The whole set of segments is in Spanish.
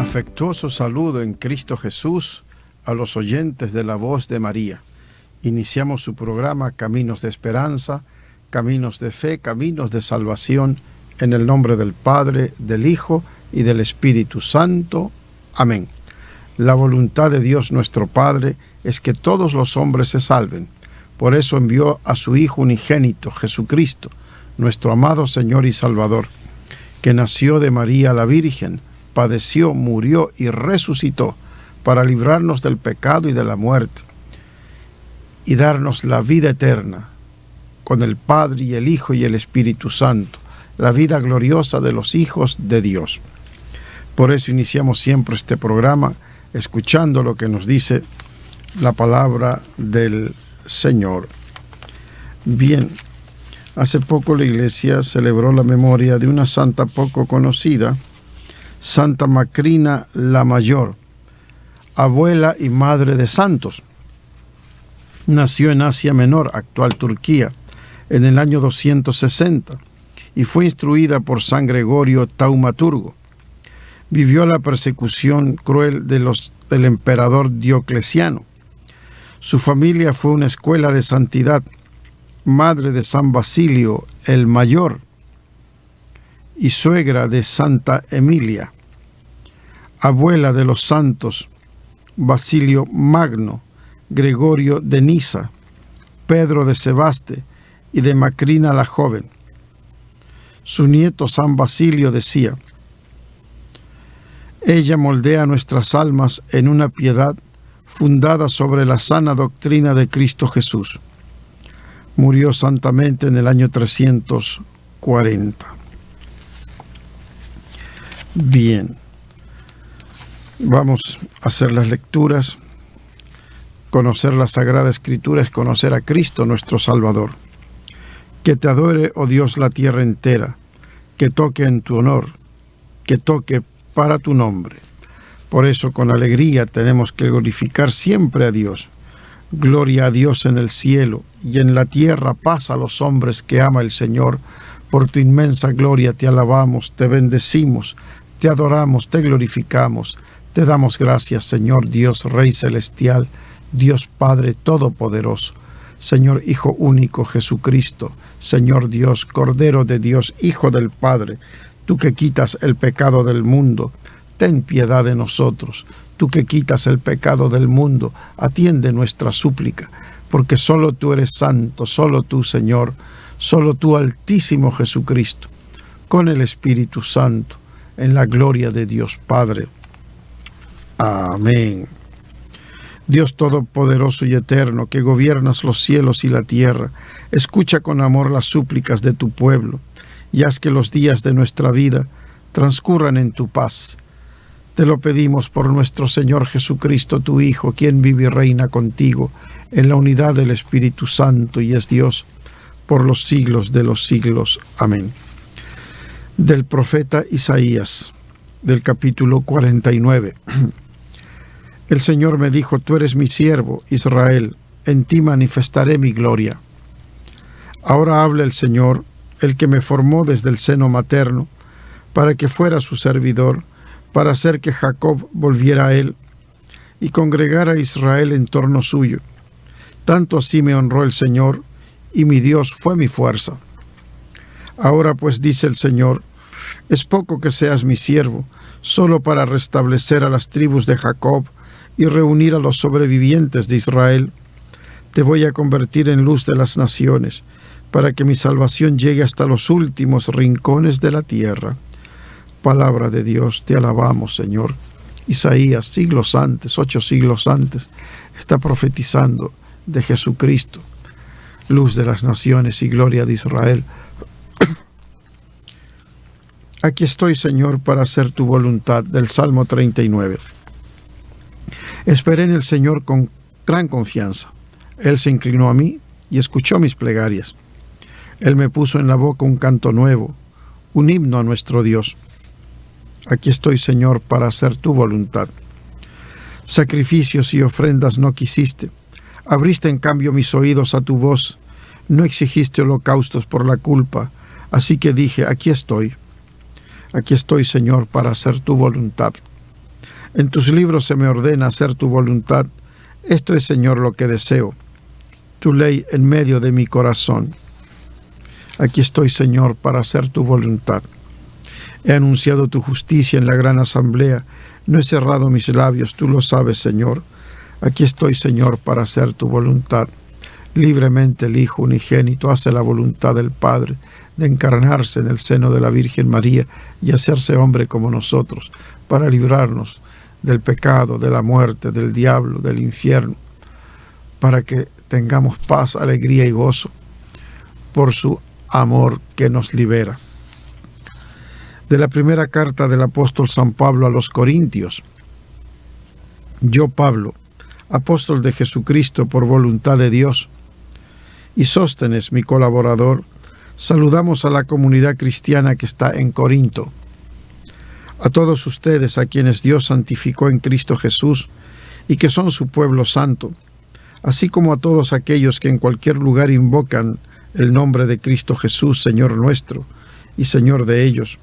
Afectuoso saludo en Cristo Jesús a los oyentes de la Voz de María. Iniciamos su programa Caminos de Esperanza, Caminos de Fe, Caminos de Salvación, en el nombre del Padre, del Hijo y del Espíritu Santo. Amén. La voluntad de Dios nuestro Padre es que todos los hombres se salven. Por eso envió a su Hijo unigénito, Jesucristo, nuestro amado Señor y Salvador, que nació de María la Virgen, padeció, murió y resucitó para librarnos del pecado y de la muerte y darnos la vida eterna con el Padre y el Hijo y el Espíritu Santo, la vida gloriosa de los hijos de Dios. Por eso iniciamos siempre este programa escuchando lo que nos dice la palabra del Señor. Bien, hace poco la Iglesia celebró la memoria de una santa poco conocida, Santa Macrina la Mayor, abuela y madre de santos. Nació en Asia Menor, actual Turquía, en el año 260 y fue instruida por San Gregorio Taumaturgo. Vivió la persecución cruel del emperador Diocleciano. Su familia fue una escuela de santidad, madre de San Basilio el Mayor y suegra de Santa Emilia, abuela de los santos Basilio Magno, Gregorio de Nisa, Pedro de Sebaste y de Macrina la joven. Su nieto San Basilio decía: ella moldea nuestras almas en una piedad fundada sobre la sana doctrina de Cristo Jesús. Murió santamente en el año 340. Bien, vamos a hacer las lecturas. Conocer la Sagrada Escritura es conocer a Cristo nuestro Salvador. Que te adore, oh Dios, la tierra entera, que toque en tu honor, que toque para tu nombre. Por eso con alegría tenemos que glorificar siempre a Dios. Gloria a Dios en el cielo y en la tierra paz a los hombres que ama el Señor. Por tu inmensa gloria te alabamos, te bendecimos, te adoramos, te glorificamos. Te damos gracias, Señor Dios, Rey celestial, Dios Padre todopoderoso, Señor Hijo único Jesucristo, Señor Dios, Cordero de Dios, Hijo del Padre, tú que quitas el pecado del mundo, ten piedad de nosotros. Tú que quitas el pecado del mundo, atiende nuestra súplica, porque solo tú eres santo, solo tú, Señor, solo tú, Altísimo Jesucristo, con el Espíritu Santo, en la gloria de Dios Padre. Amén. Dios Todopoderoso y Eterno, que gobiernas los cielos y la tierra, escucha con amor las súplicas de tu pueblo, y haz que los días de nuestra vida transcurran en tu paz. Te lo pedimos por nuestro Señor Jesucristo, tu Hijo, quien vive y reina contigo en la unidad del Espíritu Santo y es Dios por los siglos de los siglos. Amén. Del profeta Isaías, del capítulo 49. El Señor me dijo: tú eres mi siervo, Israel, en ti manifestaré mi gloria. Ahora habla el Señor, el que me formó desde el seno materno, para que fuera su servidor, para hacer que Jacob volviera a él y congregara a Israel en torno suyo. Tanto así me honró el Señor, y mi Dios fue mi fuerza. Ahora pues, dice el Señor, es poco que seas mi siervo, solo para restablecer a las tribus de Jacob y reunir a los sobrevivientes de Israel. Te voy a convertir en luz de las naciones, para que mi salvación llegue hasta los últimos rincones de la tierra. Palabra de Dios, te alabamos, Señor. Isaías, siglos antes, 8 siglos antes, está profetizando de Jesucristo, luz de las naciones y gloria de Israel. Aquí estoy, Señor, para hacer tu voluntad, del Salmo 39. Esperé en el Señor con gran confianza. Él se inclinó a mí y escuchó mis plegarias. Él me puso en la boca un canto nuevo, un himno a nuestro Dios. Aquí estoy, Señor, para hacer tu voluntad. Sacrificios y ofrendas no quisiste. Abriste en cambio mis oídos a tu voz. No exigiste holocaustos por la culpa. Así que dije, aquí estoy, Señor, para hacer tu voluntad. En tus libros se me ordena hacer tu voluntad. Esto es, Señor, lo que deseo, tu ley en medio de mi corazón. Aquí estoy, Señor, para hacer tu voluntad. He anunciado tu justicia en la gran asamblea. No he cerrado mis labios, tú lo sabes, Señor. Aquí estoy, Señor, para hacer tu voluntad. Libremente el Hijo unigénito hace la voluntad del Padre de encarnarse en el seno de la Virgen María y hacerse hombre como nosotros, para librarnos del pecado, de la muerte, del diablo, del infierno, para que tengamos paz, alegría y gozo por su amor que nos libera. De la primera carta del apóstol San Pablo a los Corintios. Yo, Pablo, apóstol de Jesucristo por voluntad de Dios, y Sóstenes, mi colaborador, saludamos a la comunidad cristiana que está en Corinto. A todos ustedes, a quienes Dios santificó en Cristo Jesús y que son su pueblo santo, así como a todos aquellos que en cualquier lugar invocan el nombre de Cristo Jesús, Señor nuestro y Señor de ellos.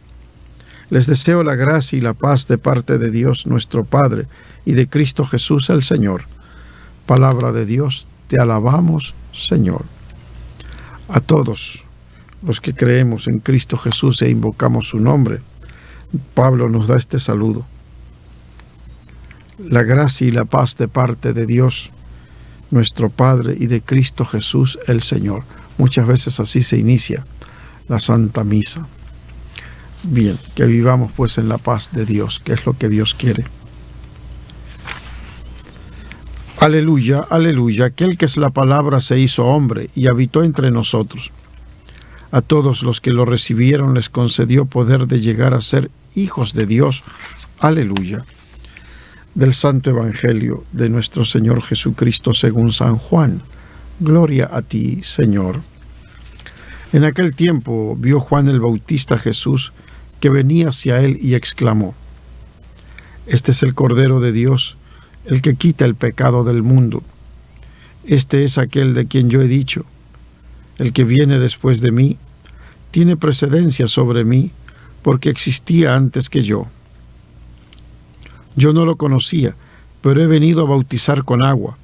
Les deseo la gracia y la paz de parte de Dios nuestro Padre y de Cristo Jesús el Señor. Palabra de Dios, te alabamos, Señor. A todos los que creemos en Cristo Jesús e invocamos su nombre, Pablo nos da este saludo. La gracia y la paz de parte de Dios nuestro Padre y de Cristo Jesús el Señor. Muchas veces así se inicia la Santa Misa. Bien, que vivamos pues en la paz de Dios, que es lo que Dios quiere. Aleluya, aleluya, aquel que es la palabra se hizo hombre y habitó entre nosotros. A todos los que lo recibieron les concedió poder de llegar a ser hijos de Dios. Aleluya. Del Santo Evangelio de nuestro Señor Jesucristo según San Juan. Gloria a ti, Señor. En aquel tiempo vio Juan el Bautista a Jesús que venía hacia él y exclamó: Este es el Cordero de Dios, el que quita el pecado del mundo. Este es aquel de quien yo he dicho: el que viene después de mí tiene precedencia sobre mí, porque existía antes que yo. Yo no lo conocía, pero he venido a bautizar con agua,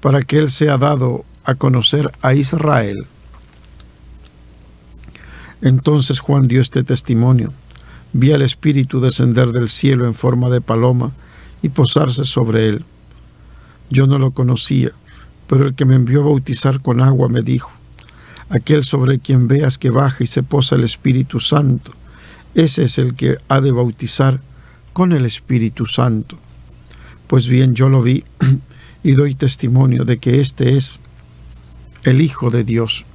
para que él sea dado a conocer a Israel. Entonces Juan dio este testimonio: vi al Espíritu descender del cielo en forma de paloma y posarse sobre él. Yo no lo conocía, pero el que me envió a bautizar con agua me dijo: aquel sobre quien veas que baja y se posa el Espíritu Santo, ese es el que ha de bautizar con el Espíritu Santo. Pues bien, yo lo vi y doy testimonio de que este es el Hijo de Dios.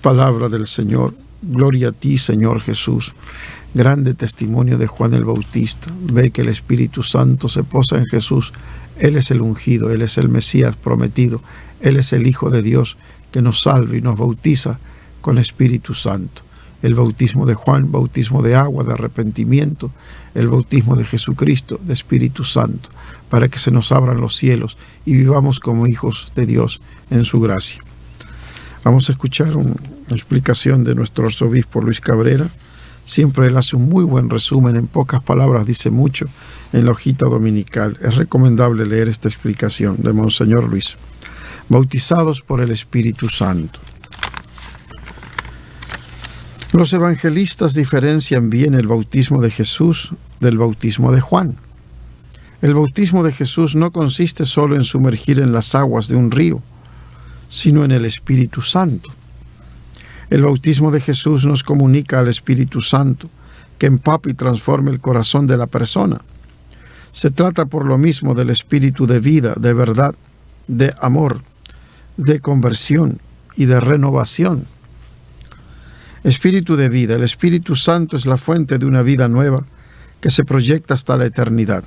Palabra del Señor. Gloria a ti, Señor Jesús. Grande testimonio de Juan el Bautista. Ve que el Espíritu Santo se posa en Jesús. Él es el ungido, Él es el Mesías prometido. Él es el Hijo de Dios que nos salva y nos bautiza con Espíritu Santo. El bautismo de Juan, bautismo de agua, de arrepentimiento. El bautismo de Jesucristo, de Espíritu Santo, para que se nos abran los cielos y vivamos como hijos de Dios en su gracia. Vamos a escuchar una explicación de nuestro arzobispo Luis Cabrera. Siempre él hace un muy buen resumen, en pocas palabras dice mucho en la hojita dominical. Es recomendable leer esta explicación de Monseñor Luis. Bautizados por el Espíritu Santo. Los evangelistas diferencian bien el bautismo de Jesús del bautismo de Juan. El bautismo de Jesús no consiste solo en sumergir en las aguas de un río, sino en el Espíritu Santo. El bautismo de Jesús nos comunica al Espíritu Santo, que empapa y transforma el corazón de la persona. Se trata por lo mismo del espíritu de vida, de verdad, de amor, de conversión y de renovación. Espíritu de vida. El Espíritu Santo es la fuente de una vida nueva que se proyecta hasta la eternidad.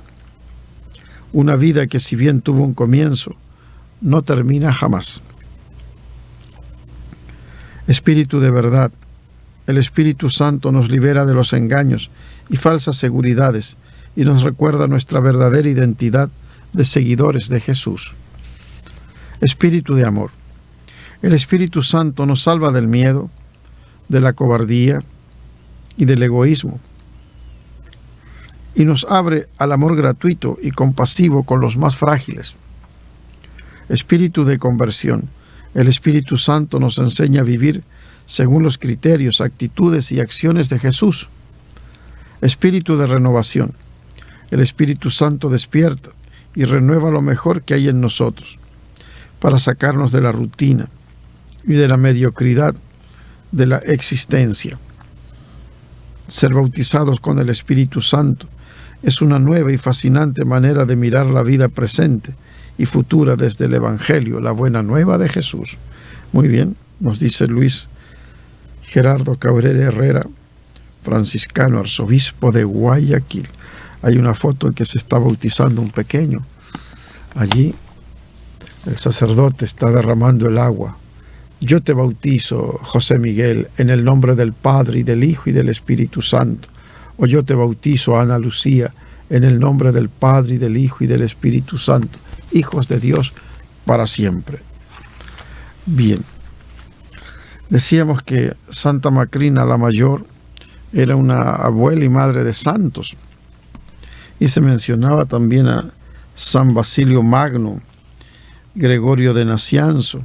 Una vida que, si bien tuvo un comienzo, no termina jamás. Espíritu de verdad. El Espíritu Santo nos libera de los engaños y falsas seguridades y nos recuerda nuestra verdadera identidad de seguidores de Jesús. Espíritu de amor. El Espíritu Santo nos salva del miedo, de la cobardía y del egoísmo. y nos abre al amor gratuito y compasivo con los más frágiles. Espíritu de conversión. El Espíritu Santo nos enseña a vivir según los criterios, actitudes y acciones de Jesús. Espíritu de renovación. El Espíritu Santo despierta y renueva lo mejor que hay en nosotros, para sacarnos de la rutina y de la mediocridad de la existencia. Ser bautizados con el Espíritu Santo es una nueva y fascinante manera de mirar la vida presente y futura desde el Evangelio, la buena nueva de Jesús. Muy bien, nos dice Luis Gerardo Cabrera Herrera, franciscano, arzobispo de Guayaquil. Hay una foto en que se está bautizando un pequeño. Allí el sacerdote está derramando el agua. Yo te bautizo, José Miguel, en el nombre del Padre y del Hijo y del Espíritu Santo. O yo te bautizo, Ana Lucía, en el nombre del Padre y del Hijo y del Espíritu Santo. Hijos de Dios para siempre. Bien. Decíamos que Santa Macrina la Mayor era una abuela y madre de santos. Y se mencionaba también a San Basilio Magno, Gregorio de Nacianzo,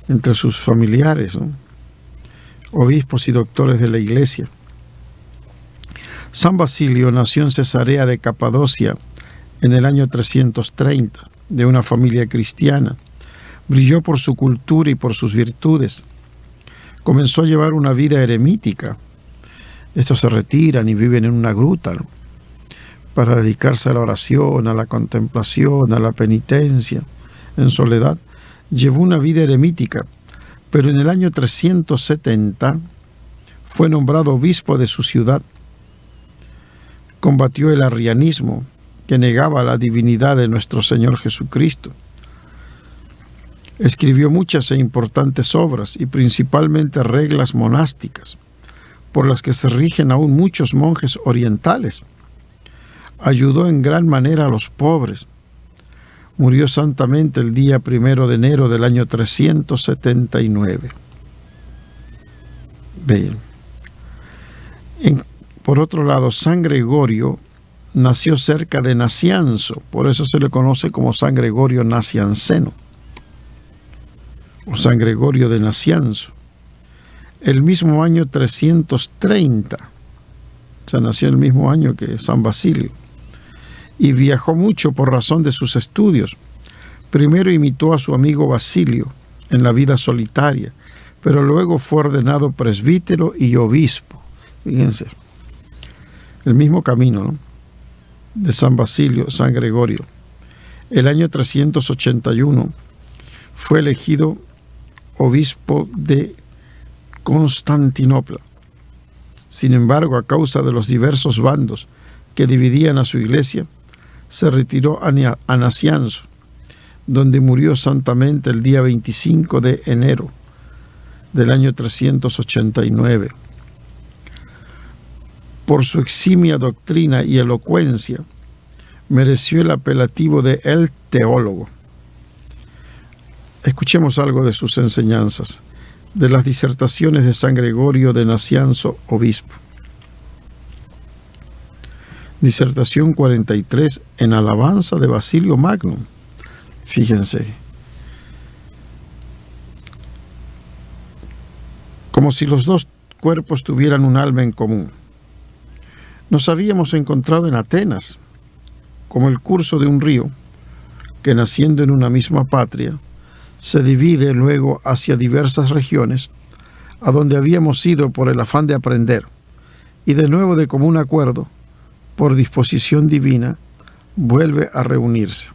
entre sus familiares, ¿no? Obispos y doctores de la Iglesia. San Basilio nació en Cesarea de Capadocia en el año 330, de una familia cristiana. Brilló por su cultura y por sus virtudes. Comenzó a llevar una vida eremítica. Estos se retiran y viven en una gruta, ¿no?, para dedicarse a la oración, a la contemplación, a la penitencia, en soledad. Llevó una vida eremítica, pero en el año 370 fue nombrado obispo de su ciudad. Combatió el arrianismo, que negaba la divinidad de nuestro Señor Jesucristo. Escribió muchas e importantes obras y principalmente reglas monásticas, por las que se rigen aún muchos monjes orientales. Ayudó en gran manera a los pobres. Murió santamente el día 1 de enero del año 379. Bien. Por otro lado, San Gregorio nació cerca de Nacianzo, por eso se le conoce como San Gregorio Nacianceno, o San Gregorio de Nacianzo. El mismo año 330, o sea, nació el mismo año que San Basilio, y viajó mucho por razón de sus estudios. Primero imitó a su amigo Basilio en la vida solitaria, pero luego fue ordenado presbítero y obispo. Fíjense, el mismo camino, ¿no?, de San Basilio, San Gregorio. El año 381 fue elegido obispo de Constantinopla. Sin embargo, a causa de los diversos bandos que dividían a su iglesia, se retiró a Nacianzo, donde murió santamente el día 25 de enero del año 389. Por su eximia doctrina y elocuencia, mereció el apelativo de el teólogo. Escuchemos algo de sus enseñanzas, de las disertaciones de San Gregorio de Nacianzo, obispo. Disertación 43 en alabanza de Basilio Magno. Fíjense. Como si los dos cuerpos tuvieran un alma en común. Nos habíamos encontrado en Atenas, como el curso de un río, que naciendo en una misma patria, se divide luego hacia diversas regiones, a donde habíamos ido por el afán de aprender, y de nuevo de común acuerdo, por disposición divina, vuelve a reunirse.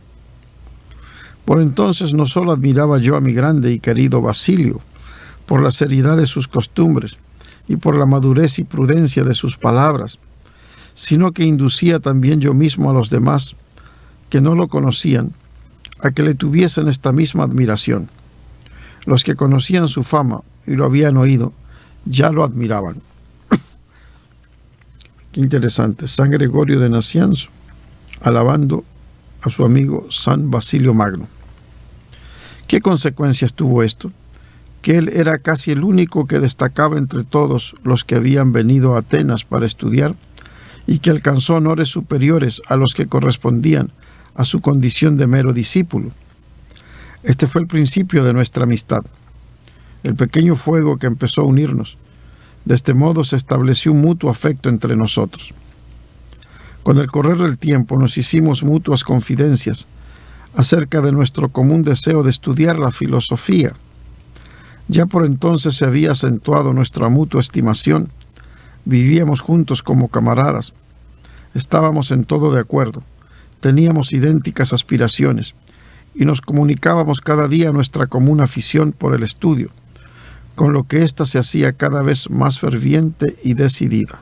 Por entonces no solo admiraba yo a mi grande y querido Basilio, por la seriedad de sus costumbres y por la madurez y prudencia de sus palabras, sino que inducía también yo mismo a los demás, que no lo conocían, a que le tuviesen esta misma admiración. Los que conocían su fama y lo habían oído, ya lo admiraban. Qué interesante. San Gregorio de Nacianzo, alabando a su amigo San Basilio Magno. ¿Qué consecuencias tuvo esto? Que él era casi el único que destacaba entre todos los que habían venido a Atenas para estudiar, y que alcanzó honores superiores a los que correspondían a su condición de mero discípulo. Este fue el principio de nuestra amistad, el pequeño fuego que empezó a unirnos. De este modo se estableció un mutuo afecto entre nosotros. Con el correr del tiempo nos hicimos mutuas confidencias acerca de nuestro común deseo de estudiar la filosofía. Ya por entonces se había acentuado nuestra mutua estimación. Vivíamos juntos como camaradas. Estábamos en todo de acuerdo. Teníamos idénticas aspiraciones y nos comunicábamos cada día nuestra común afición por el estudio, con lo que ésta se hacía cada vez más ferviente y decidida.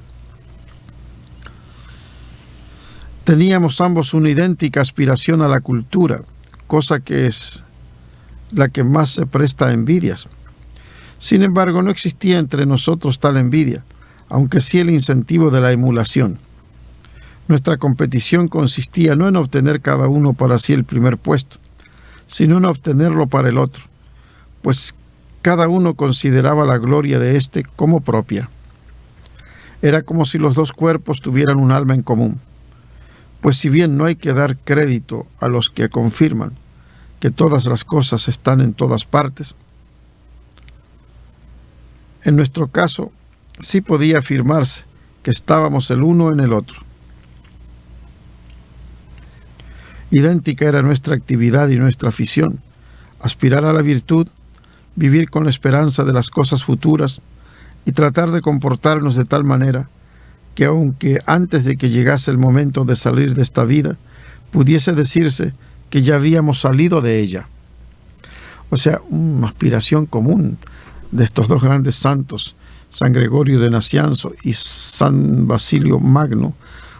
Teníamos ambos una idéntica aspiración a la cultura, cosa que es la que más se presta a envidias. Sin embargo, no existía entre nosotros tal envidia, aunque sí el incentivo de la emulación. Nuestra competición consistía no en obtener cada uno para sí el primer puesto, sino en obtenerlo para el otro, pues cada uno consideraba la gloria de éste como propia. Era como si los dos cuerpos tuvieran un alma en común, pues si bien no hay que dar crédito a los que confirman que todas las cosas están en todas partes, en nuestro caso sí podía afirmarse que estábamos el uno en el otro. Idéntica era nuestra actividad y nuestra afición: aspirar a la virtud, vivir con la esperanza de las cosas futuras y tratar de comportarnos de tal manera que aunque antes de que llegase el momento de salir de esta vida, pudiese decirse que ya habíamos salido de ella. O sea, una aspiración común de estos dos grandes santos, San Gregorio de Nacianzo y San Basilio Magno,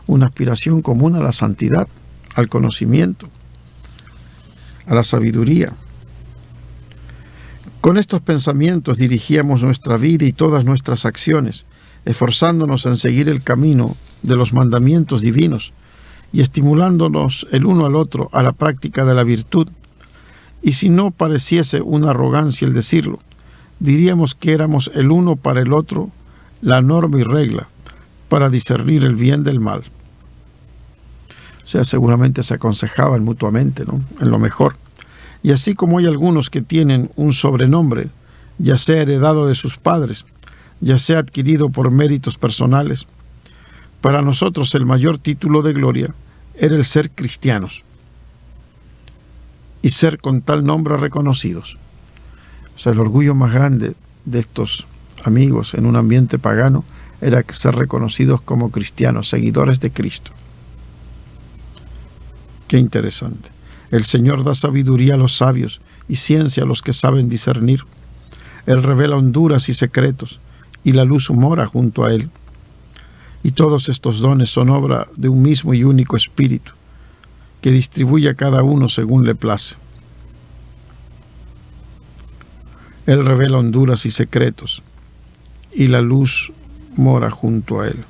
una aspiración común a la santidad, al conocimiento, a la sabiduría. Con estos pensamientos dirigíamos nuestra vida y todas nuestras acciones, esforzándonos en seguir el camino de los mandamientos divinos y estimulándonos el uno al otro a la práctica de la virtud. Y si no pareciese una arrogancia el decirlo, diríamos que éramos el uno para el otro la norma y regla para discernir el bien del mal. O sea, seguramente se aconsejaban mutuamente, ¿no?, en lo mejor. Y así como hay algunos que tienen un sobrenombre, ya sea heredado de sus padres, ya sea adquirido por méritos personales, para nosotros el mayor título de gloria era el ser cristianos y ser con tal nombre reconocidos. O sea, el orgullo más grande de estos amigos en un ambiente pagano era ser reconocidos como cristianos, seguidores de Cristo. Qué interesante. El Señor da sabiduría a los sabios y ciencia a los que saben discernir. Él revela honduras y secretos, y la luz mora junto a Él. Y todos estos dones son obra de un mismo y único Espíritu, que distribuye a cada uno según le place. Él revela honduras y secretos, y la luz mora junto a Él.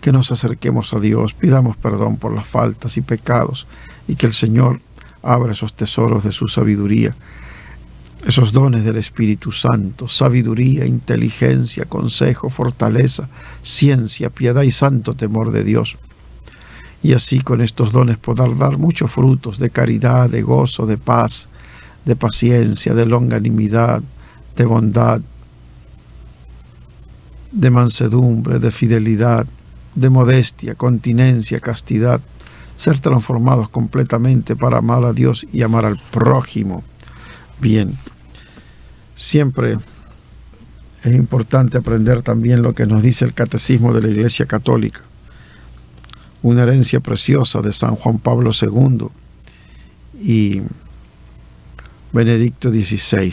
Que nos acerquemos a Dios, pidamos perdón por las faltas y pecados, y que el Señor abra esos tesoros de su sabiduría, esos dones del Espíritu Santo: sabiduría, inteligencia, consejo, fortaleza, ciencia, piedad y santo temor de Dios. Y así con estos dones poder dar muchos frutos de caridad, de gozo, de paz, de paciencia, de longanimidad, de bondad, de mansedumbre, de fidelidad, de modestia, continencia, castidad, ser transformados completamente para amar a Dios y amar al prójimo. Bien, siempre es importante aprender también lo que nos dice el Catecismo de la Iglesia Católica, una herencia preciosa de San Juan Pablo II y Benedicto XVI.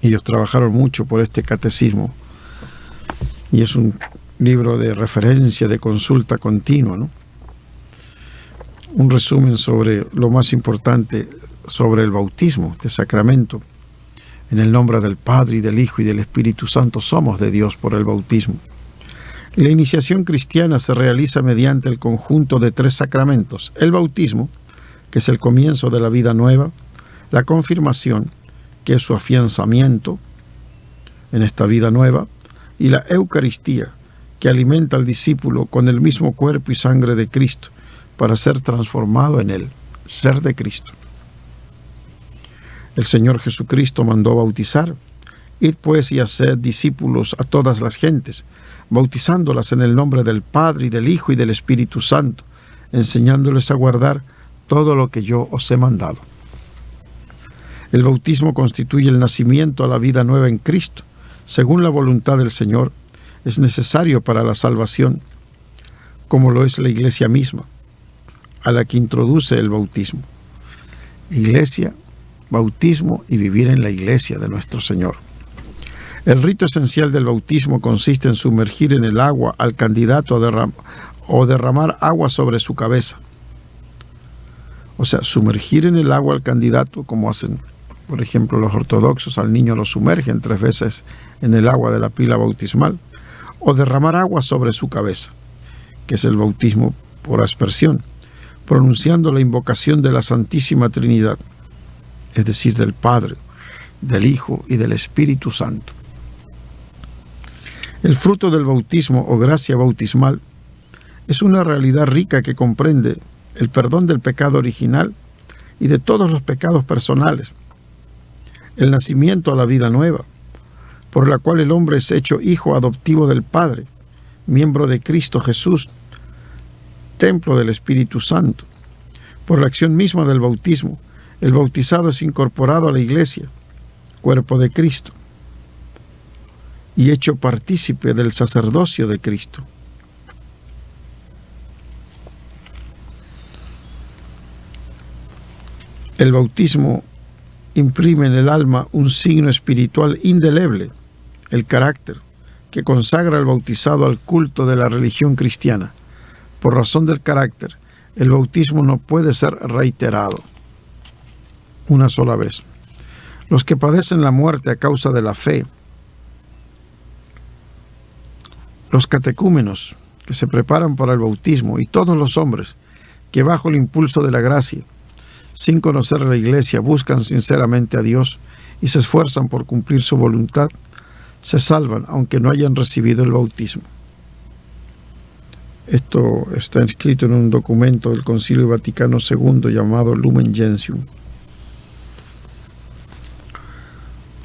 Ellos trabajaron mucho por este catecismo y es un libro de referencia, de consulta continua, ¿no? Un resumen sobre lo más importante sobre el bautismo, este sacramento. En el nombre del Padre, y del Hijo, y del Espíritu Santo, somos de Dios por el bautismo. La iniciación cristiana se realiza mediante el conjunto de 3 sacramentos: el bautismo, que es el comienzo de la vida nueva; la confirmación, que es su afianzamiento en esta vida nueva; y la Eucaristía, que alimenta al discípulo con el mismo cuerpo y sangre de Cristo para ser transformado en él, ser de Cristo. El Señor Jesucristo mandó bautizar. Id pues y haced discípulos a todas las gentes, bautizándolas en el nombre del Padre y del Hijo y del Espíritu Santo, enseñándoles a guardar todo lo que yo os he mandado. El bautismo constituye el nacimiento a la vida nueva en Cristo. Según la voluntad del Señor, es necesario para la salvación, como lo es la Iglesia misma, a la que introduce el bautismo. Iglesia, bautismo y vivir en la Iglesia de nuestro Señor. El rito esencial del bautismo consiste en sumergir en el agua al candidato o derramar agua sobre su cabeza. O sea, sumergir en el agua al candidato, como hacen, por ejemplo, los ortodoxos, al niño lo sumergen 3 veces en el agua de la pila bautismal, o derramar agua sobre su cabeza, que es el bautismo por aspersión, pronunciando la invocación de la Santísima Trinidad, es decir, del Padre, del Hijo y del Espíritu Santo. El fruto del bautismo o gracia bautismal es una realidad rica que comprende el perdón del pecado original y de todos los pecados personales, el nacimiento a la vida nueva, por la cual el hombre es hecho hijo adoptivo del Padre, miembro de Cristo Jesús, templo del Espíritu Santo. Por la acción misma del bautismo, el bautizado es incorporado a la Iglesia, cuerpo de Cristo, y hecho partícipe del sacerdocio de Cristo. El bautismo imprime en el alma un signo espiritual indeleble, el carácter, que consagra al bautizado al culto de la religión cristiana. Por razón del carácter, el bautismo no puede ser reiterado una sola vez. Los que padecen la muerte a causa de la fe, los catecúmenos que se preparan para el bautismo y todos los hombres que bajo el impulso de la gracia, sin conocer a la Iglesia, buscan sinceramente a Dios y se esfuerzan por cumplir su voluntad, se salvan aunque no hayan recibido el bautismo. Esto está escrito en un documento del Concilio Vaticano II llamado Lumen Gentium.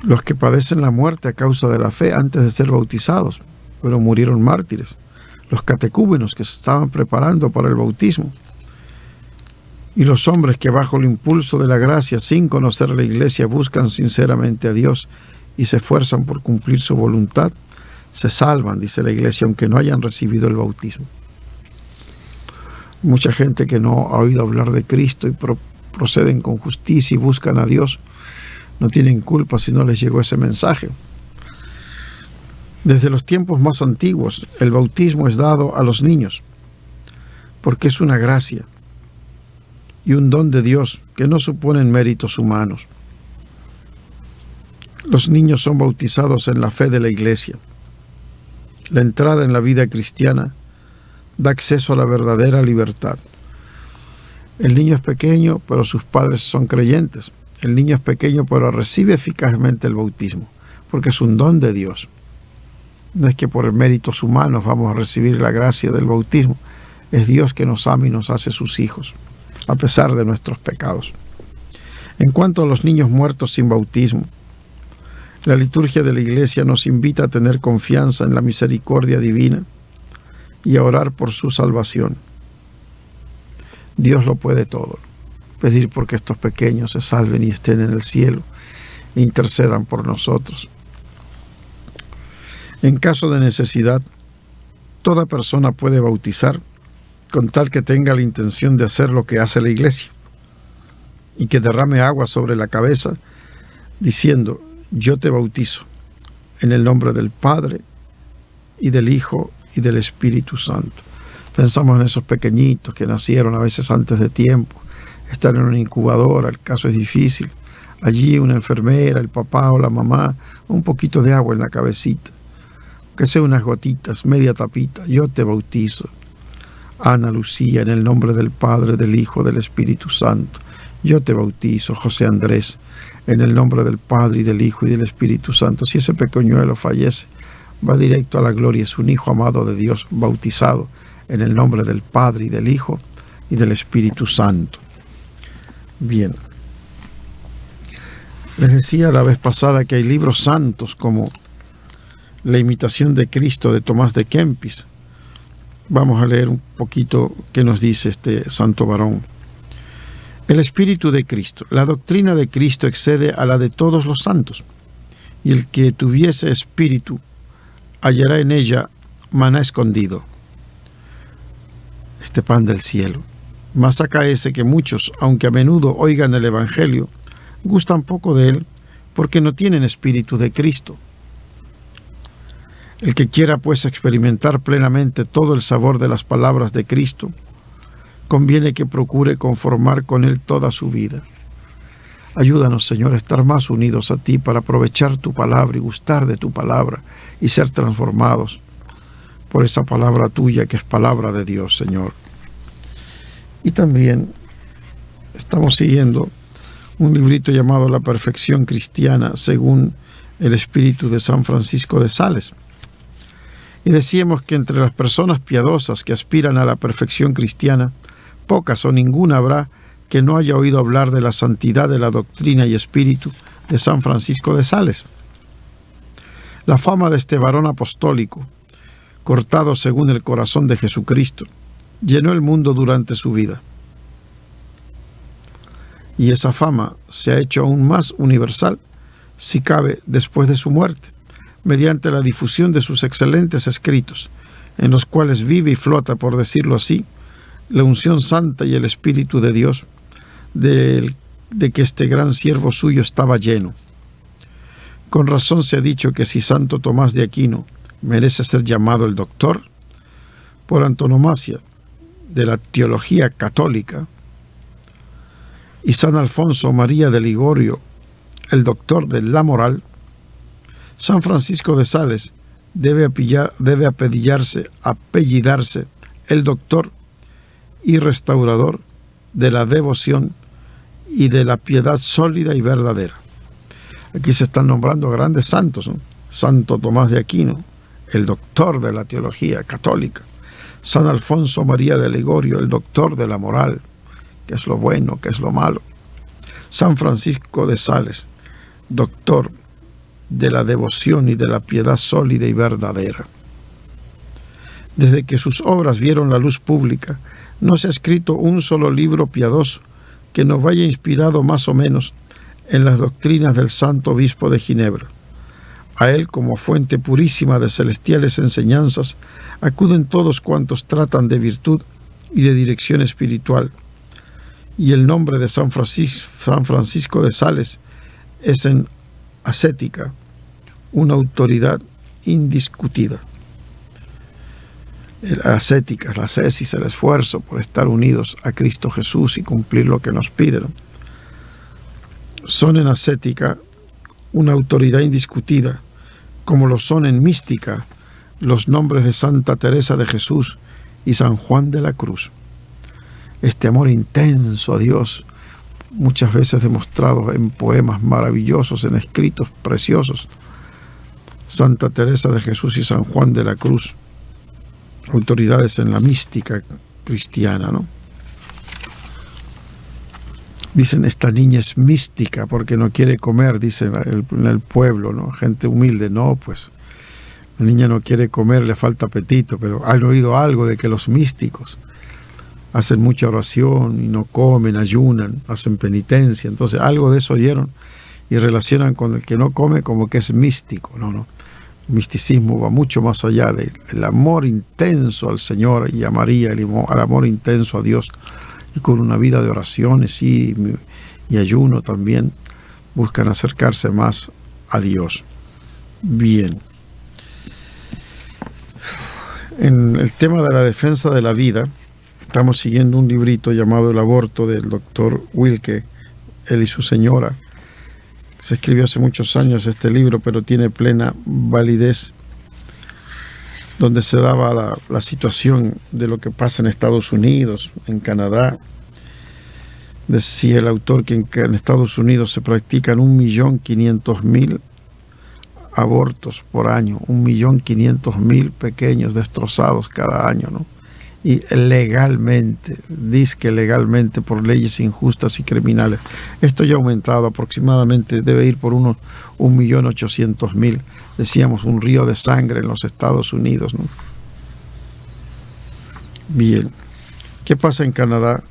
Los que padecen la muerte a causa de la fe antes de ser bautizados, pero murieron mártires. Los catecúmenos que se estaban preparando para el bautismo. Y los hombres que bajo el impulso de la gracia, sin conocer a la Iglesia, buscan sinceramente a Dios y se esfuerzan por cumplir su voluntad, se salvan, dice la Iglesia, aunque no hayan recibido el bautismo. Mucha gente que no ha oído hablar de Cristo y proceden con justicia y buscan a Dios, no tienen culpa si no les llegó ese mensaje. Desde los tiempos más antiguos, el bautismo es dado a los niños, porque es una gracia y un don de Dios que no suponen méritos humanos. Los niños son bautizados en la fe de la Iglesia. La entrada en la vida cristiana da acceso a la verdadera libertad. El niño es pequeño, pero sus padres son creyentes. El niño es pequeño, pero recibe eficazmente el bautismo, porque es un don de Dios. No es que por méritos humanos vamos a recibir la gracia del bautismo. Es Dios que nos ama y nos hace sus hijos, a pesar de nuestros pecados. En cuanto a los niños muertos sin bautismo, la liturgia de la Iglesia nos invita a tener confianza en la misericordia divina y a orar por su salvación. Dios lo puede todo. Pedir porque estos pequeños se salven y estén en el cielo e intercedan por nosotros. En caso de necesidad, toda persona puede bautizar con tal que tenga la intención de hacer lo que hace la Iglesia y que derrame agua sobre la cabeza diciendo: yo te bautizo en el nombre del Padre y del Hijo y del Espíritu Santo. Pensamos en esos pequeñitos que nacieron a veces antes de tiempo, están en una incubadora, el caso es difícil. Allí una enfermera, el papá o la mamá, un poquito de agua en la cabecita, que sea unas gotitas, media tapita. Yo te bautizo, Ana Lucía, en el nombre del Padre, del Hijo, del Espíritu Santo. Yo te bautizo, José Andrés, en el nombre del Padre y del Hijo y del Espíritu Santo. Si ese pequeñuelo fallece, va directo a la gloria. Es un Hijo amado de Dios, bautizado en el nombre del Padre y del Hijo y del Espíritu Santo. Bien. Les decía la vez pasada que hay libros santos como La imitación de Cristo de Tomás de Kempis. Vamos a leer un poquito qué nos dice este santo varón. El Espíritu de Cristo. La doctrina de Cristo excede a la de todos los santos, y el que tuviese espíritu hallará en ella maná escondido, este pan del cielo. Mas acaece que muchos, aunque a menudo oigan el Evangelio, gustan poco de él, porque no tienen espíritu de Cristo. El que quiera pues experimentar plenamente todo el sabor de las palabras de Cristo, conviene que procure conformar con él toda su vida. Ayúdanos, Señor, a estar más unidos a ti para aprovechar tu palabra y gustar de tu palabra y ser transformados por esa palabra tuya que es palabra de Dios, Señor. Y también estamos siguiendo un librito llamado La Perfección Cristiana según el Espíritu de San Francisco de Sales. Y decíamos que entre las personas piadosas que aspiran a la perfección cristiana, pocas o ninguna habrá que no haya oído hablar de la santidad de la doctrina y espíritu de San Francisco de Sales. La fama de este varón apostólico, cortado según el corazón de Jesucristo, llenó el mundo durante su vida. Y esa fama se ha hecho aún más universal, si cabe, después de su muerte, mediante la difusión de sus excelentes escritos, en los cuales vive y flota, por decirlo así, la unción santa y el Espíritu de Dios, de que este gran siervo suyo estaba lleno. Con razón se ha dicho que si Santo Tomás de Aquino merece ser llamado el doctor, por antonomasia, de la teología católica, y San Alfonso María de Ligorio, el doctor de la moral, San Francisco de Sales debe apellidarse el doctor y restaurador de la devoción y de la piedad sólida y verdadera. Aquí se están nombrando grandes santos, ¿no? Santo Tomás de Aquino, el doctor de la teología católica. San Alfonso María de Ligorio, el doctor de la moral, que es lo bueno, que es lo malo. San Francisco de Sales, doctor de la devoción y de la piedad sólida y verdadera. Desde que sus obras vieron la luz pública, no se ha escrito un solo libro piadoso que nos vaya inspirado más o menos en las doctrinas del Santo Obispo de Ginebra. A él, como fuente purísima de celestiales enseñanzas, acuden todos cuantos tratan de virtud y de dirección espiritual. Y el nombre de San Francisco de Sales es en ascética una autoridad indiscutida. La ascética, la ascesis, el esfuerzo por estar unidos a Cristo Jesús y cumplir lo que nos piden, son en ascética una autoridad indiscutida, como lo son en mística los nombres de Santa Teresa de Jesús y San Juan de la Cruz. Este amor intenso a Dios, muchas veces demostrado en poemas maravillosos, en escritos preciosos. Santa Teresa de Jesús y San Juan de la Cruz, autoridades en la mística cristiana, ¿no? Dicen, esta niña es mística porque no quiere comer, dicen en el pueblo, ¿no? Gente humilde, no, pues la niña no quiere comer, le falta apetito, pero han oído algo de que los místicos hacen mucha oración y no comen, ayunan, hacen penitencia. Entonces algo de eso oyeron y relacionan con el que no come como que es místico. No. El misticismo va mucho más allá del amor intenso al Señor y a María, al amor intenso a Dios, y con una vida de oraciones y ayuno también buscan acercarse más a Dios. Bien. En el tema de la defensa de la vida, estamos siguiendo un librito llamado El aborto del doctor Wilke, él y su señora. Se escribió hace muchos años este libro, pero tiene plena validez, donde se daba la situación de lo que pasa en Estados Unidos, en Canadá. Decía el autor que en Estados Unidos se practican 1.500.000 abortos por año, 1.500.000 pequeños destrozados cada año, ¿no? Y legalmente, dizque legalmente, por leyes injustas y criminales. Esto ya ha aumentado aproximadamente, debe ir por unos 1.800.000. Decíamos, un río de sangre en los Estados Unidos, ¿no? Bien, ¿qué pasa en Canadá?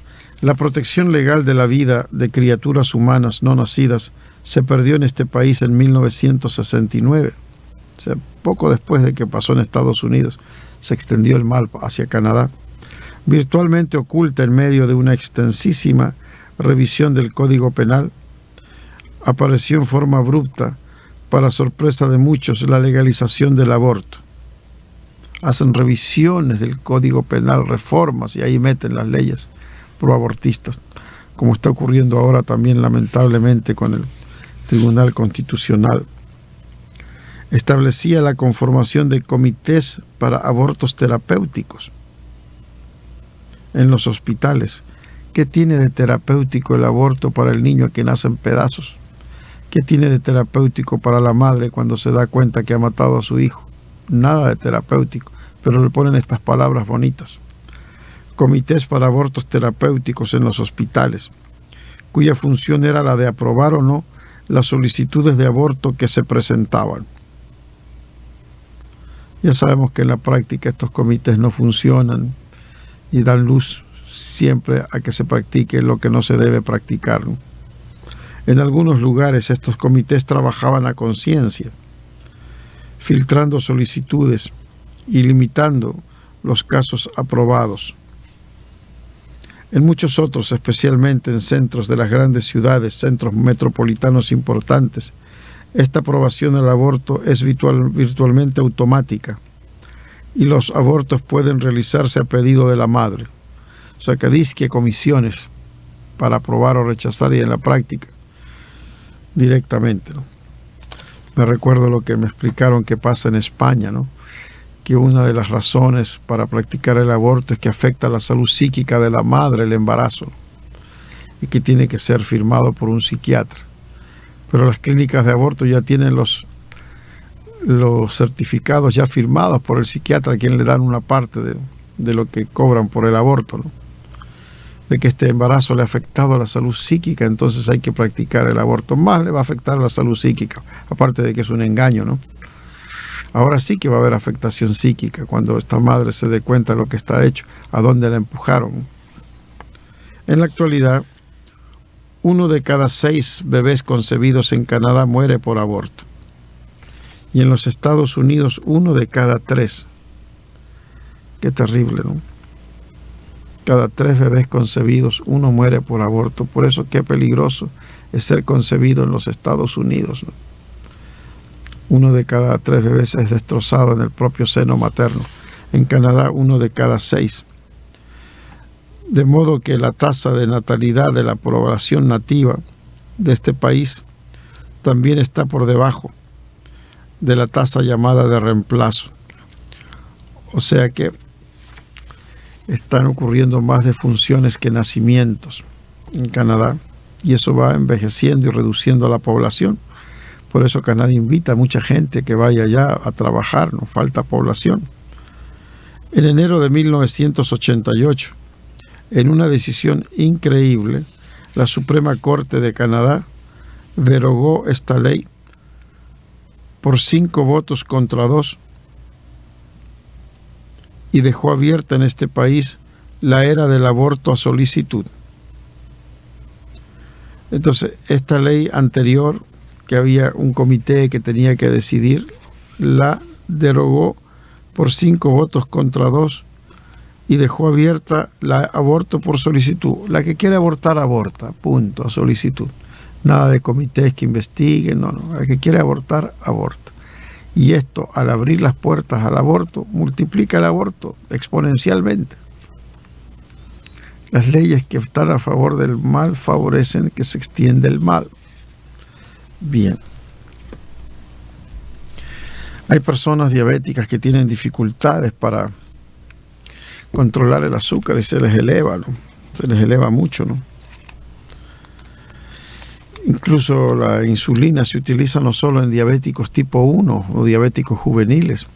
La protección legal de la vida de criaturas humanas no nacidas se perdió en este país en 1969. O sea, poco después de que pasó en Estados Unidos, se extendió el mal hacia Canadá, virtualmente oculta en medio de una extensísima revisión del Código Penal. Apareció en forma abrupta, para sorpresa de muchos, la legalización del aborto. Hacen revisiones del Código Penal, reformas, y ahí meten las leyes proabortistas, como está ocurriendo ahora también lamentablemente con el Tribunal Constitucional. Establecía la conformación de comités para abortos terapéuticos en los hospitales. ¿Qué tiene de terapéutico el aborto para el niño que nace en pedazos? ¿Qué tiene de terapéutico para la madre cuando se da cuenta que ha matado a su hijo? Nada de terapéutico, pero le ponen estas palabras bonitas. Comités para abortos terapéuticos en los hospitales, cuya función era la de aprobar o no las solicitudes de aborto que se presentaban. Ya sabemos que en la práctica estos comités no funcionan y dan luz siempre a que se practique lo que no se debe practicar, ¿no? En algunos lugares estos comités trabajaban a conciencia, filtrando solicitudes y limitando los casos aprobados. En muchos otros, especialmente en centros de las grandes ciudades, centros metropolitanos importantes, esta aprobación al aborto es virtualmente automática y los abortos pueden realizarse a pedido de la madre. O sea que dizque comisiones para aprobar o rechazar, y en la práctica directamente, ¿no? Me recuerdo lo que me explicaron que pasa en España, ¿no? Que una de las razones para practicar el aborto es que afecta la salud psíquica de la madre, el embarazo, ¿no? Y que tiene que ser firmado por un psiquiatra. Pero las clínicas de aborto ya tienen los certificados ya firmados por el psiquiatra, a quien le dan una parte de lo que cobran por el aborto, ¿no? De que este embarazo le ha afectado a la salud psíquica, entonces hay que practicar el aborto. Más le va a afectar a la salud psíquica, aparte de que es un engaño, ¿no? Ahora sí que va a haber afectación psíquica cuando esta madre se dé cuenta de lo que está hecho, a dónde la empujaron. En la actualidad, 1 de cada 6 bebés concebidos en Canadá muere por aborto. Y en los Estados Unidos, 1 de cada 3. Qué terrible, ¿no? Cada 3 bebés concebidos, 1 muere por aborto. Por eso qué peligroso es ser concebido en los Estados Unidos, ¿no? 1 de cada 3 bebés es destrozado en el propio seno materno. En Canadá, 1 de cada 6. De modo que la tasa de natalidad de la población nativa de este país también está por debajo de la tasa llamada de reemplazo. O sea que están ocurriendo más defunciones que nacimientos en Canadá, y eso va envejeciendo y reduciendo la población. Por eso Canadá invita a mucha gente que vaya allá a trabajar, no falta población. En enero de 1988, en una decisión increíble, la Suprema Corte de Canadá derogó esta ley por 5 votos contra 2 y dejó abierta en este país la era del aborto a solicitud. Entonces, esta ley anterior, que había un comité que tenía que decidir, la derogó por 5 votos contra 2 y dejó abierta la aborto por solicitud. La que quiere abortar, aborta, punto, a solicitud. Nada de comités que investiguen, no. La que quiere abortar, aborta. Y esto, al abrir las puertas al aborto, multiplica el aborto exponencialmente. Las leyes que están a favor del mal favorecen que se extienda el mal. Bien. Hay personas diabéticas que tienen dificultades para controlar el azúcar y se les eleva, ¿no? Se les eleva mucho, ¿no? Incluso la insulina se utiliza no solo en diabéticos tipo 1 o diabéticos juveniles,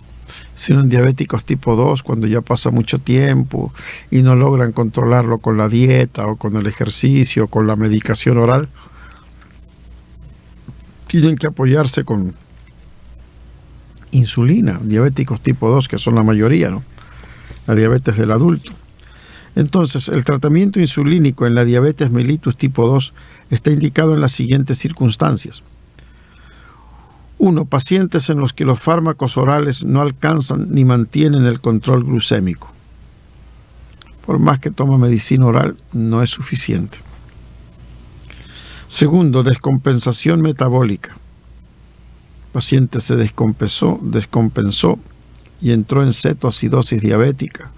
sino en diabéticos tipo 2, cuando ya pasa mucho tiempo y no logran controlarlo con la dieta o con el ejercicio o con la medicación oral. Tienen que apoyarse con insulina, diabéticos tipo 2, que son la mayoría, ¿no? La diabetes del adulto. Entonces, el tratamiento insulínico en la diabetes mellitus tipo 2 está indicado en las siguientes circunstancias. 1. Pacientes en los que los fármacos orales no alcanzan ni mantienen el control glucémico. Por más que toma medicina oral, no es suficiente. 2. Descompensación metabólica. El paciente se descompensó y entró en cetoacidosis diabética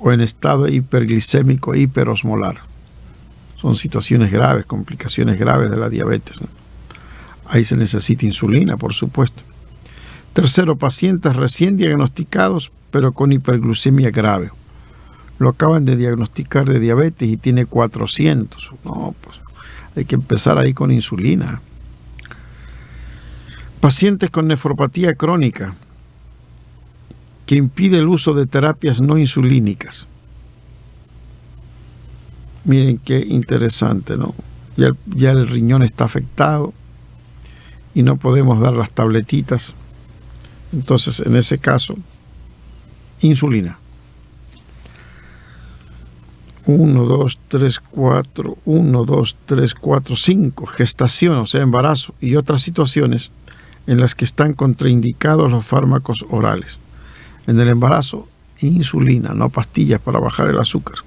o en estado hiperglicémico hiperosmolar. Son situaciones graves, complicaciones graves de la diabetes, ¿no? Ahí se necesita insulina, por supuesto. 3. Pacientes recién diagnosticados, pero con hiperglucemia grave. Lo acaban de diagnosticar de diabetes y tiene 400. No, pues hay que empezar ahí con insulina. Pacientes con nefropatía crónica, que impide el uso de terapias no insulínicas. Miren qué interesante, ¿no? Ya el riñón está afectado y no podemos dar las tabletitas. Entonces, en ese caso, insulina. 1, 2, 3, 4, 1, 2, 3, 4, 5, gestación, o sea, embarazo, y otras situaciones en las que están contraindicados los fármacos orales. En el embarazo, insulina, no pastillas para bajar el azúcar.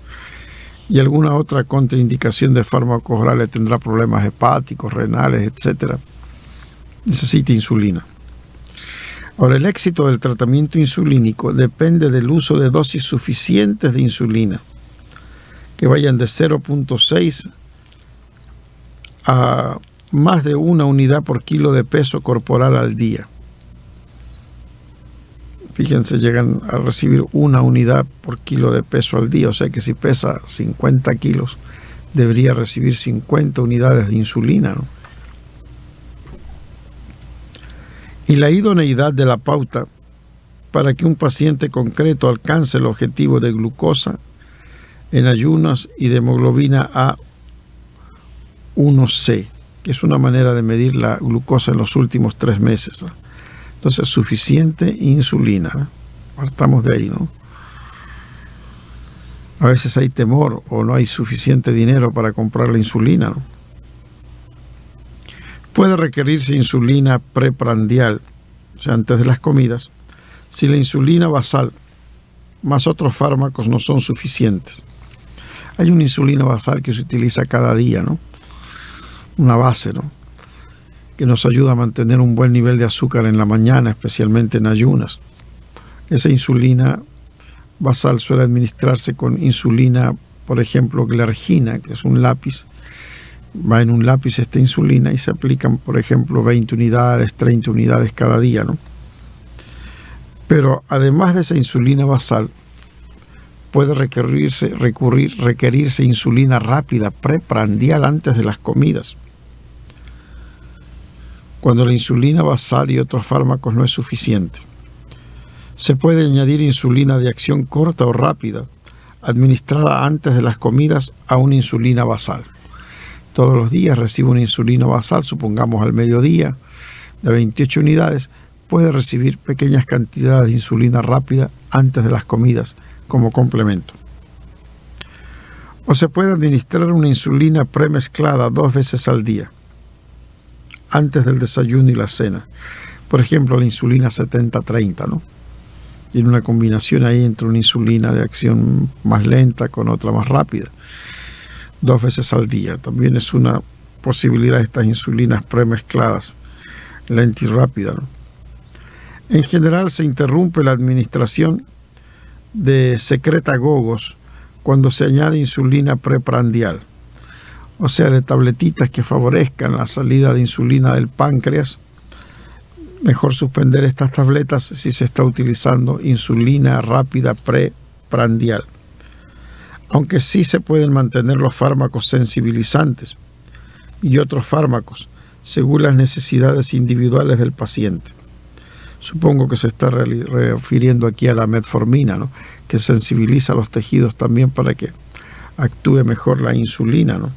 Y alguna otra contraindicación de fármacos orales tendrá problemas hepáticos, renales, etc. Necesita insulina. Ahora, el éxito del tratamiento insulínico depende del uso de dosis suficientes de insulina, que vayan de 0.6 a más de 1 unidad por kilo de peso corporal al día. Fíjense, llegan a recibir 1 unidad por kilo de peso al día, o sea que si pesa 50 kilos, debería recibir 50 unidades de insulina, ¿no? Y la idoneidad de la pauta para que un paciente concreto alcance el objetivo de glucosa en ayunas y de hemoglobina A1C, que es una manera de medir la glucosa en los últimos 3 meses, ¿no? Entonces, suficiente insulina, ¿no? Partamos de ahí, ¿no? A veces hay temor o no hay suficiente dinero para comprar la insulina, ¿no? Puede requerirse insulina preprandial, o sea, antes de las comidas, si la insulina basal más otros fármacos no son suficientes. Hay una insulina basal que se utiliza cada día, ¿no? Una base, ¿no? Que nos ayuda a mantener un buen nivel de azúcar en la mañana, especialmente en ayunas. Esa insulina basal suele administrarse con insulina, por ejemplo, glargina, que es un lápiz. Va en un lápiz esta insulina y se aplican, por ejemplo, 20 unidades, 30 unidades cada día, ¿no? Pero además de esa insulina basal, puede requerirse insulina rápida, preprandial, antes de las comidas. Cuando la insulina basal y otros fármacos no es suficiente. Se puede añadir insulina de acción corta o rápida, administrada antes de las comidas a una insulina basal. Todos los días recibe una insulina basal, supongamos al mediodía, de 28 unidades, puede recibir pequeñas cantidades de insulina rápida antes de las comidas como complemento. O se puede administrar una insulina premezclada 2 veces al día, antes del desayuno y la cena. Por ejemplo, la insulina 70-30, ¿no? Tiene una combinación ahí entre una insulina de acción más lenta con otra más rápida. 2 veces al día. También es una posibilidad de estas insulinas premezcladas, lenta y rápida, ¿no? En general se interrumpe la administración de secretagogos cuando se añade insulina preprandial, o sea, de tabletitas que favorezcan la salida de insulina del páncreas. Mejor suspender estas tabletas si se está utilizando insulina rápida preprandial. Aunque sí se pueden mantener los fármacos sensibilizantes y otros fármacos según las necesidades individuales del paciente. Supongo que se está refiriendo aquí a la metformina, ¿no? Que sensibiliza los tejidos también para que actúe mejor la insulina, ¿no?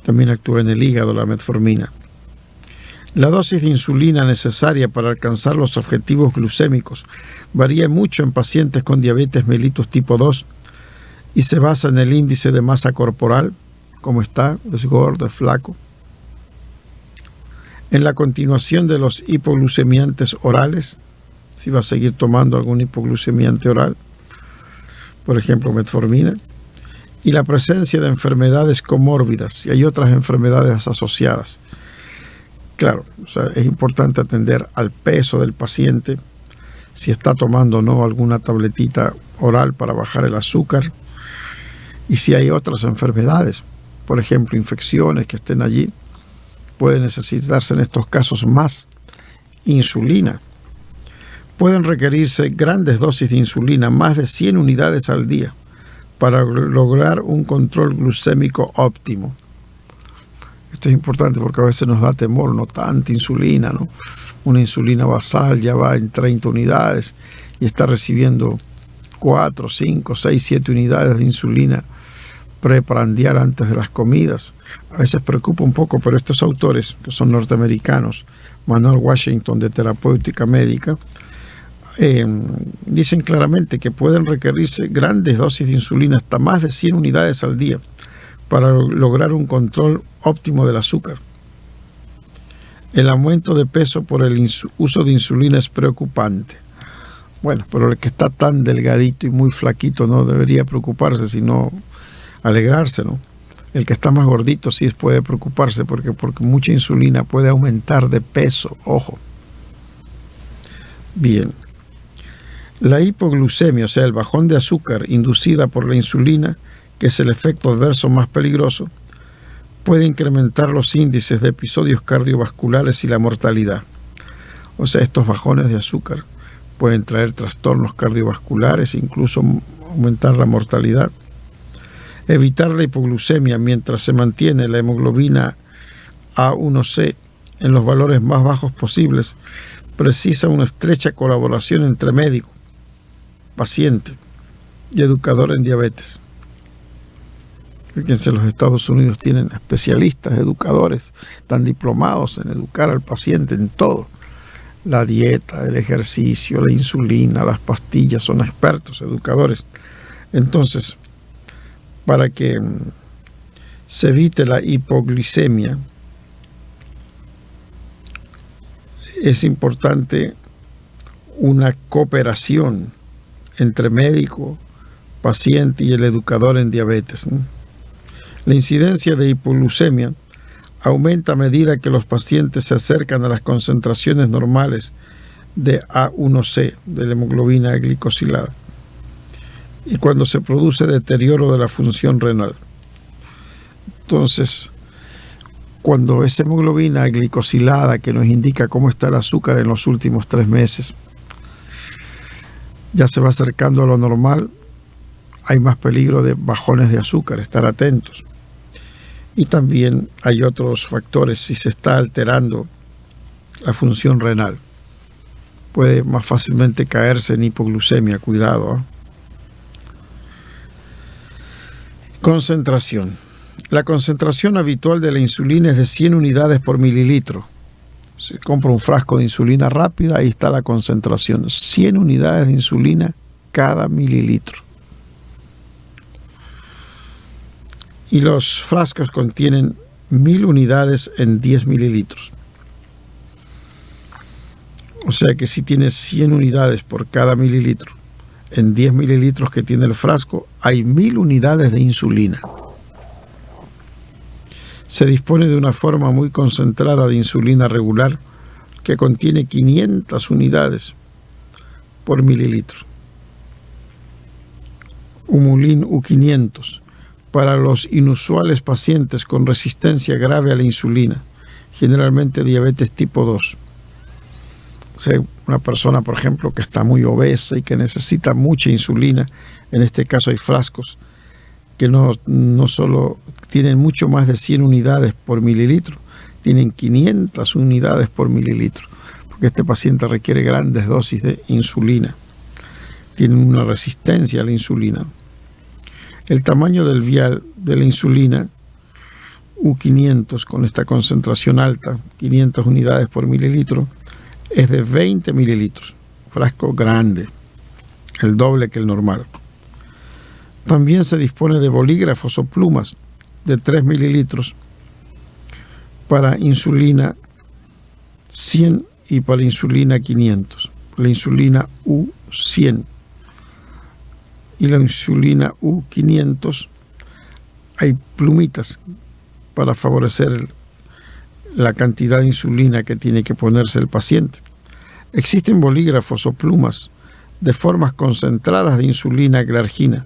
También actúa en el hígado la metformina. La dosis de insulina necesaria para alcanzar los objetivos glucémicos varía mucho en pacientes con diabetes mellitus tipo 2 y se basa en el índice de masa corporal, cómo está, es gordo, es flaco. En la continuación de los hipoglucemiantes orales, si va a seguir tomando algún hipoglucemiante oral, por ejemplo metformina, y la presencia de enfermedades comórbidas, y hay otras enfermedades asociadas. Claro, o sea, es importante atender al peso del paciente, si está tomando o no alguna tabletita oral para bajar el azúcar, y si hay otras enfermedades, por ejemplo infecciones que estén allí, puede necesitarse en estos casos más insulina. Pueden requerirse grandes dosis de insulina, más de 100 unidades al día, para lograr un control glucémico óptimo. Esto es importante porque a veces nos da temor, no tanta insulina, ¿no? Una insulina basal ya va en 30 unidades y está recibiendo 4, 5, 6, 7 unidades de insulina preprandial antes de las comidas. A veces preocupa un poco, pero estos autores, que son norteamericanos, Manuel Washington de Terapéutica Médica, dicen claramente que pueden requerirse grandes dosis de insulina, hasta más de 100 unidades al día, para lograr un control óptimo del azúcar. El aumento de peso por el uso de insulina es preocupante. Bueno, pero el que está tan delgadito y muy flaquito no debería preocuparse, sino alegrarse, ¿no? El que está más gordito sí puede preocuparse porque mucha insulina puede aumentar de peso, ojo. Bien. La hipoglucemia, o sea, el bajón de azúcar inducida por la insulina, que es el efecto adverso más peligroso, puede incrementar los índices de episodios cardiovasculares y la mortalidad. O sea, estos bajones de azúcar pueden traer trastornos cardiovasculares, incluso aumentar la mortalidad. Evitar la hipoglucemia mientras se mantiene la hemoglobina A1C en los valores más bajos posibles precisa una estrecha colaboración entre médico, paciente y educador en diabetes. Fíjense, los Estados Unidos tienen especialistas, educadores, están diplomados en educar al paciente en todo. La dieta, el ejercicio, la insulina, las pastillas, son expertos, educadores. Entonces, para que se evite la hipoglicemia, es importante una cooperación entre médico, paciente y el educador en diabetes, ¿no? La incidencia de hipoglucemia aumenta a medida que los pacientes se acercan a las concentraciones normales de A1C, de la hemoglobina glicosilada, y cuando se produce deterioro de la función renal. Entonces, cuando esa hemoglobina glicosilada, que nos indica cómo está el azúcar en los últimos 3 meses, ya se va acercando a lo normal, hay más peligro de bajones de azúcar, estar atentos. Y también hay otros factores, si se está alterando la función renal, puede más fácilmente caerse en hipoglucemia, cuidado, ¿eh? Concentración. La concentración habitual de la insulina es de 100 unidades por mililitro. Se compra un frasco de insulina rápida, ahí está la concentración. 100 unidades de insulina cada mililitro. Y los frascos contienen 1000 unidades en 10 mililitros. O sea que si tienes 100 unidades por cada mililitro, en 10 mililitros que tiene el frasco, hay 1000 unidades de insulina. Se dispone de una forma muy concentrada de insulina regular que contiene 500 unidades por mililitro. Humulin U500 para los inusuales pacientes con resistencia grave a la insulina, generalmente diabetes tipo 2. O sea, una persona, por ejemplo, que está muy obesa y que necesita mucha insulina, en este caso hay frascos que no solo tienen mucho más de 100 unidades por mililitro, tienen 500 unidades por mililitro, porque este paciente requiere grandes dosis de insulina. Tienen una resistencia a la insulina. El tamaño del vial de la insulina U500 con esta concentración alta, 500 unidades por mililitro, es de 20 mililitros. Frasco grande, el doble que el normal. También se dispone de bolígrafos o plumas de 3 mililitros para insulina 100 y para insulina 500. La insulina U100 y la insulina U500 hay plumitas para favorecer la cantidad de insulina que tiene que ponerse el paciente. Existen bolígrafos o plumas de formas concentradas de insulina glargina.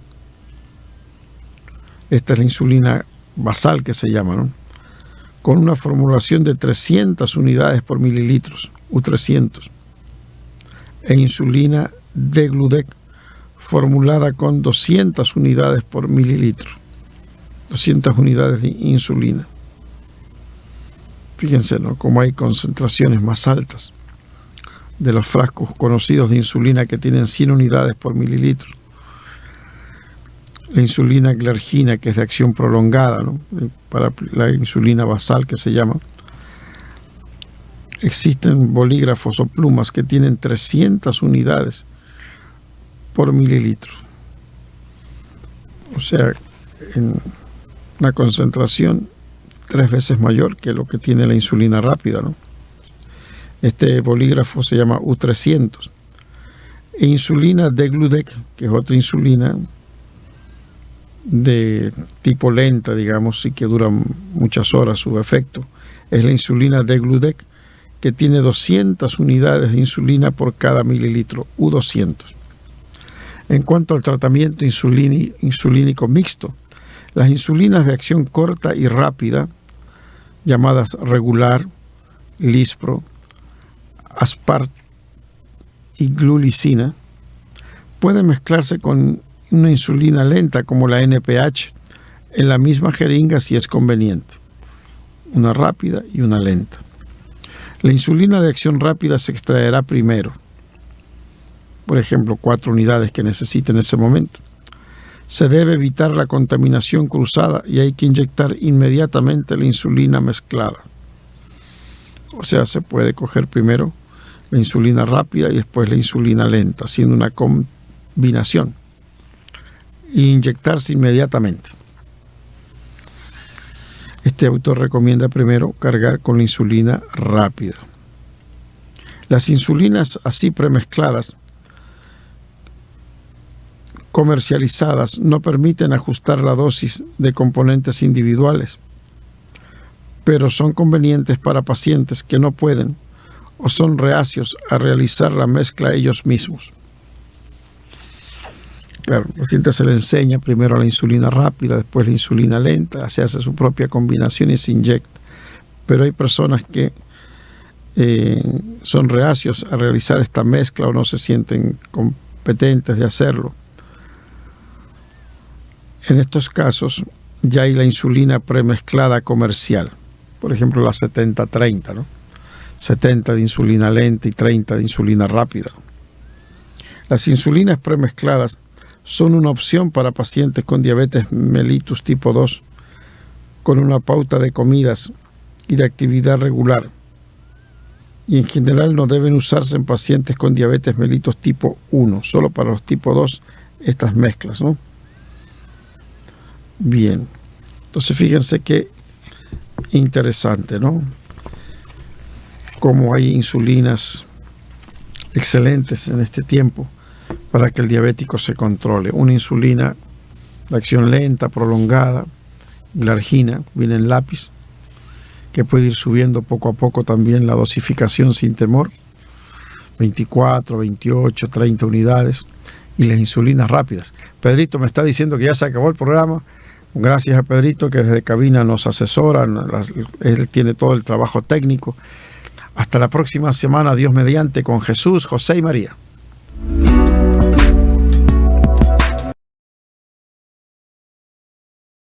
Esta es la insulina basal que se llama, ¿no? Con una formulación de 300 unidades por mililitros, U300. E insulina degludec, formulada con 200 unidades por mililitro. 200 unidades de insulina. Fíjense, ¿no?, cómo hay concentraciones más altas de los frascos conocidos de insulina que tienen 100 unidades por mililitro. La insulina glargina, que es de acción prolongada, ¿no?, para la insulina basal que se llama. Existen bolígrafos o plumas que tienen 300 unidades por mililitro. O sea, en una concentración 3 veces mayor que lo que tiene la insulina rápida, ¿no? Este bolígrafo se llama U300. E insulina degludec, que es otra insulina de tipo lenta, digamos, y que dura muchas horas su efecto, es la insulina degludec, que tiene 200 unidades de insulina por cada mililitro, U200. En cuanto al tratamiento insulínico mixto, las insulinas de acción corta y rápida, llamadas regular, lispro, aspart y glulicina, pueden mezclarse con una insulina lenta como la NPH en la misma jeringa si es conveniente, una rápida y una lenta. La insulina de acción rápida se extraerá primero, por ejemplo, 4 unidades que necesite en ese momento. Se debe evitar la contaminación cruzada y hay que inyectar inmediatamente la insulina mezclada. O sea, se puede coger primero la insulina rápida y después la insulina lenta, haciendo una combinación, e inyectarse inmediatamente. Este autor recomienda primero cargar con la insulina rápida. Las insulinas así premezcladas, comercializadas, no permiten ajustar la dosis de componentes individuales, pero son convenientes para pacientes que no pueden o son reacios a realizar la mezcla ellos mismos. Claro, al paciente se le enseña primero la insulina rápida, después la insulina lenta, se hace su propia combinación y se inyecta. Pero hay personas que son reacios a realizar esta mezcla o no se sienten competentes de hacerlo. En estos casos ya hay la insulina premezclada comercial, por ejemplo la 70-30, ¿no? 70 de insulina lenta y 30 de insulina rápida. Las insulinas premezcladas son una opción para pacientes con diabetes mellitus tipo 2, con una pauta de comidas y de actividad regular. Y en general no deben usarse en pacientes con diabetes mellitus tipo 1, solo para los tipo 2 estas mezclas, ¿no? Bien, entonces fíjense qué interesante, ¿no? Cómo hay insulinas excelentes en este tiempo para que el diabético se controle. Una insulina de acción lenta, prolongada, glargina, viene en lápiz, que puede ir subiendo poco a poco también la dosificación sin temor, 24, 28, 30 unidades, y las insulinas rápidas. Pedrito me está diciendo que ya se acabó el programa. Gracias a Pedrito, que desde cabina nos asesora, él tiene todo el trabajo técnico. Hasta la próxima semana, Dios mediante, con Jesús, José y María.